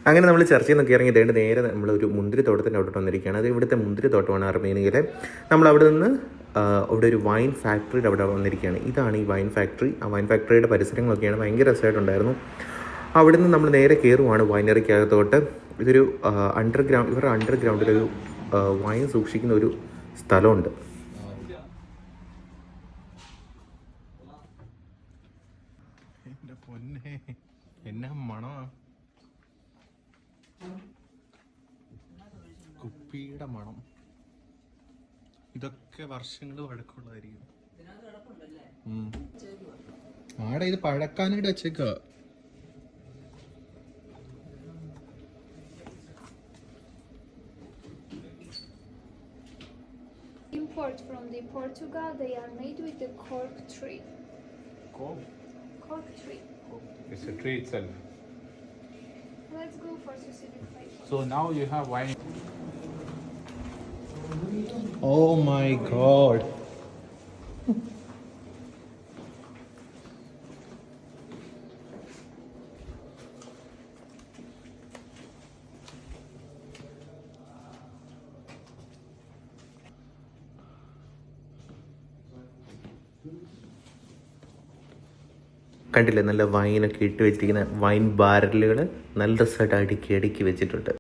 അങ്ങനെ നമ്മൾ ചർച്ചയിൽ നിന്നൊക്കെ ഇറങ്ങി നേരെ നമ്മളൊരു മുന്തിരിത്തോട്ടത്തിൻ്റെ അവിടെ വന്നിരിക്കുകയാണ്. അത് ഇവിടുത്തെ മുന്തിരിത്തോട്ടമാണ് അർമേനിയയിലെ. നമ്മൾ അവിടെ നിന്ന് അവിടെ ഒരു വൈൻ ഫാക്ടറിയുടെ അവിടെ വന്നിരിക്കുകയാണ്. ഇതാണ് ഈ വൈൻ ഫാക്ടറി. ആ വൈൻ ഫാക്ടറിയുടെ പരിസരങ്ങളൊക്കെയാണ് ഭയങ്കര രസമായിട്ടുണ്ടായിരുന്നു. അവിടെ നിന്ന് നമ്മൾ നേരെ കയറുവാണ് വൈനറിക്കകത്തോട്ട്. ഇതൊരു ഇവരുടെ അണ്ടർഗ്രൗണ്ടിലൊരു വൈൻ സൂക്ഷിക്കുന്ന ഒരു സ്ഥലമുണ്ട്. എൻ്റെ പൊന്നെ, എന്നാ മണമാ, കുപ്പിയുടെ മണം. ഇതൊക്കെ വർഷങ്ങൾ പഴക്കമുള്ളതായിരിക്കും. ആടെ ഇത് പഴക്കാനായിട്ട് വെച്ചേക്ക. Import from the Portugal, they are made with the cork tree. Cork tree. It's a tree itself. Let's go for specific flavor. So now you have wine. Oh my god. കണ്ടില്ലേ, നല്ല വൈനൊക്കെ ഇട്ട് വെച്ചിരിക്കുന്ന വൈൻ ബാരലുകൾ നല്ല രസമായിട്ട് അടുക്കി അടുക്കി വെച്ചിട്ടുണ്ട്.